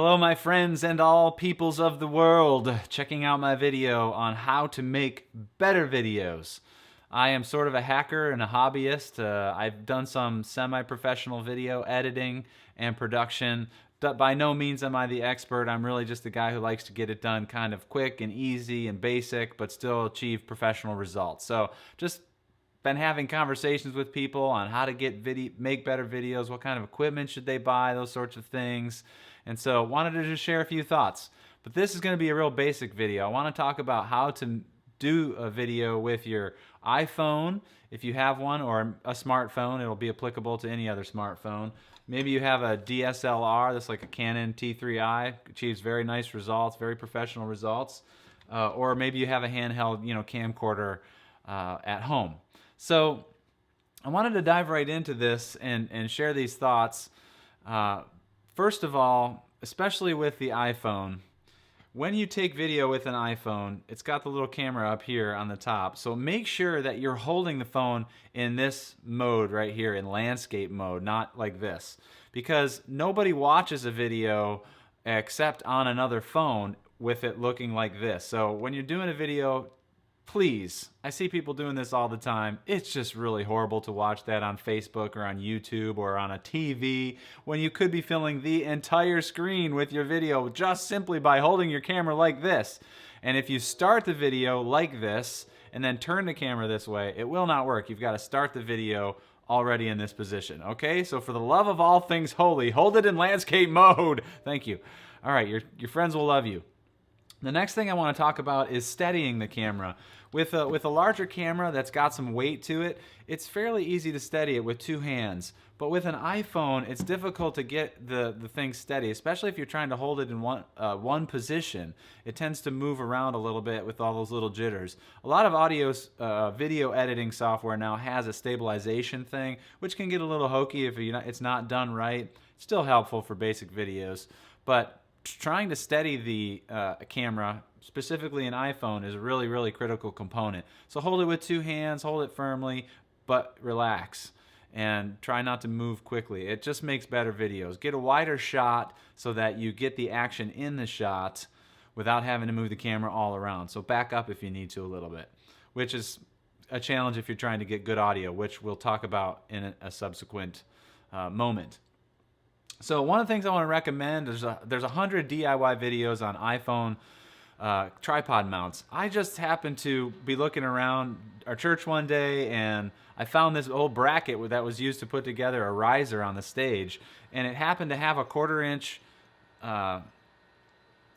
Hello my friends and all peoples of the world, checking out my video on how to make better videos. I am sort of a hacker and a hobbyist. I've done some semi-professional video editing and production. By no means am I the expert. I'm really just the guy who likes to get it done kind of quick and easy and basic, but still achieve professional results. So just been having conversations with people on how to make better videos, what kind of equipment should they buy, those sorts of things. And so wanted to just share a few thoughts. But this is going to be a real basic video. I want to talk about how to do a video with your iPhone, if you have one, or a smartphone. It'll be applicable to any other smartphone. Maybe you have a DSLR, that's like a Canon T3i, achieves very nice results, very professional results. Or maybe you have a handheld, camcorder at home. So I wanted to dive right into this and share these thoughts. First of all, especially with the iPhone, when you take video with an iPhone, it's got the little camera up here on the top. So make sure that you're holding the phone in this mode right here, in landscape mode, not like this. Because nobody watches a video except on another phone with it looking like this. So when you're doing a video, please, I see people doing this all the time. It's just really horrible to watch that on Facebook or on YouTube or on a TV when you could be filling the entire screen with your video just simply by holding your camera like this. And if you start the video like this and then turn the camera this way, it will not work. You've got to start the video already in this position. Okay, so for the love of all things holy, hold it in landscape mode. Thank you. All right, your friends will love you. The next thing I want to talk about is steadying the camera. With a larger camera that's got some weight to it, it's fairly easy to steady it with two hands. But with an iPhone, it's difficult to get the thing steady, especially if you're trying to hold it in one position. It tends to move around a little bit with all those little jitters. A lot of video editing software now has a stabilization thing, which can get a little hokey if it's not done right. It's still helpful for basic videos, but trying to steady the camera, specifically an iPhone, is a really, really critical component. So hold it with two hands, hold it firmly, but relax and try not to move quickly. It just makes better videos. Get a wider shot so that you get the action in the shot without having to move the camera all around. So back up if you need to a little bit, which is a challenge if you're trying to get good audio, which we'll talk about in a subsequent moment. So one of the things I want to recommend is there's 100 DIY videos on iPhone tripod mounts. I just happened to be looking around our church one day and I found this old bracket that was used to put together a riser on the stage, and it happened to have a 1/4-inch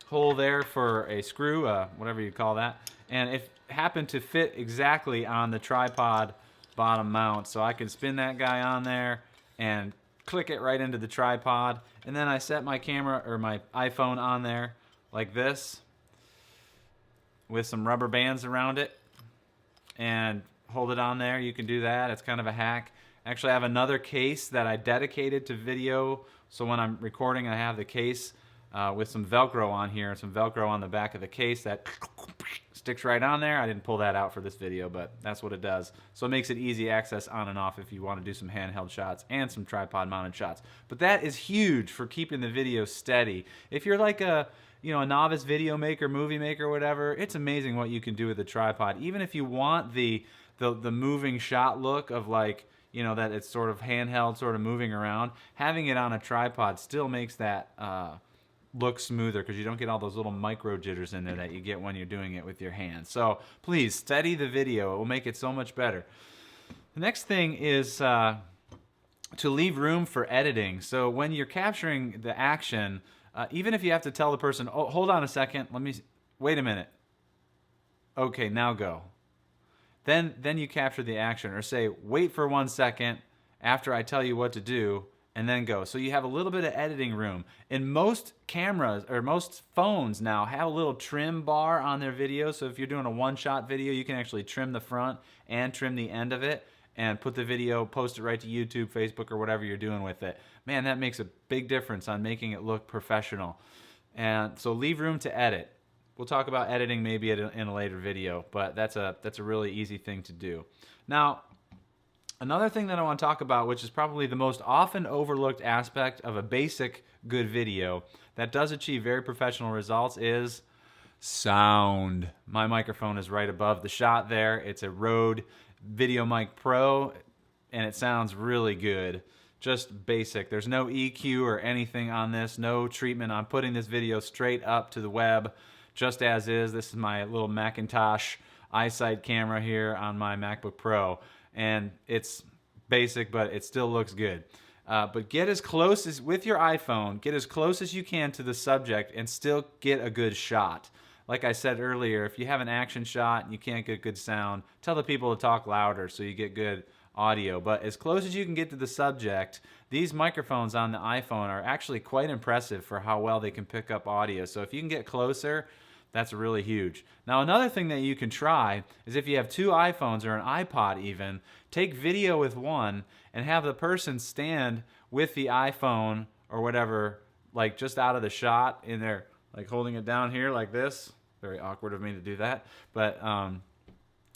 hole there for a screw, whatever you call that, and it happened to fit exactly on the tripod bottom mount. So I could spin that guy on there and click it right into the tripod, and then I set my camera or my iPhone on there like this with some rubber bands around it and hold it on there. You can do that. It's kind of a hack. Actually, I have another case that I dedicated to video, so when I'm recording I have the case with some Velcro on here and some Velcro on the back of the case that sticks right on there. I didn't pull that out for this video, but that's what it does. So it makes it easy access on and off if you want to do some handheld shots and some tripod mounted shots. But that is huge for keeping the video steady. If you're like a novice video maker, movie maker, whatever, it's amazing what you can do with a tripod. Even if you want the moving shot look of that it's sort of handheld, sort of moving around, having it on a tripod still makes that look smoother because you don't get all those little micro jitters in there that you get when you're doing it with your hands. So please steady the video. It will make it so much better. The next thing is to leave room for editing. So when you're capturing the action, even if you have to tell the person, oh, hold on a second, wait a minute. Okay, now go. Then you capture the action, or say, wait for 1 second after I tell you what to do, and then go. So you have a little bit of editing room. And most cameras or most phones now have a little trim bar on their video. So if you're doing a one-shot video, you can actually trim the front and trim the end of it and put the video, post it right to YouTube, Facebook, or whatever you're doing with it. Man, that makes a big difference on making it look professional. And so leave room to edit. We'll talk about editing maybe in a later video, but that's a really easy thing to do. Now, another thing that I want to talk about, which is probably the most often overlooked aspect of a basic good video that does achieve very professional results is sound. My microphone is right above the shot there. It's a Rode VideoMic Pro, and it sounds really good. Just basic. There's no EQ or anything on this, no treatment. I'm putting this video straight up to the web, just as is. This is my little Macintosh iSight camera here on my MacBook Pro, and it's basic, but it still looks good. But get as close as, with your iPhone, get as close as you can to the subject and still get a good shot. Like I said earlier, if you have an action shot and you can't get good sound, tell the people to talk louder so you get good audio. But as close as you can get to the subject, these microphones on the iPhone are actually quite impressive for how well they can pick up audio. So if you can get closer, that's really huge. Now, another thing that you can try is if you have two iPhones or an iPod even, take video with one and have the person stand with the iPhone or whatever, like just out of the shot in there, like holding it down here like this. Very awkward of me to do that. But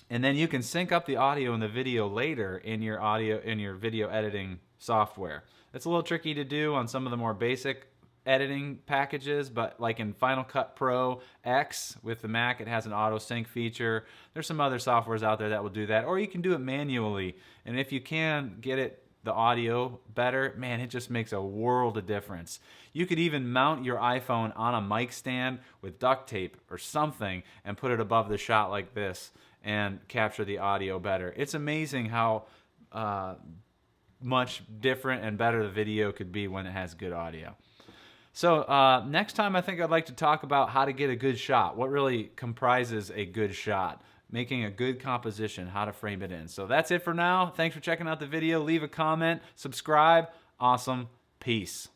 and then you can sync up the audio and the video later in your video editing software. It's a little tricky to do on some of the more basic editing packages, but like in Final Cut Pro X with the Mac, it has an auto sync feature. There's some other softwares out there that will do that, or you can do it manually. And if you can get the audio better, man, it just makes a world of difference. You could even mount your iPhone on a mic stand with duct tape or something and put it above the shot like this and capture the audio better. It's amazing how much different and better the video could be when it has good audio. So next time I think I'd like to talk about how to get a good shot. What really comprises a good shot? Making a good composition, how to frame it in. So that's it for now. Thanks for checking out the video. Leave a comment, subscribe. Awesome. Peace.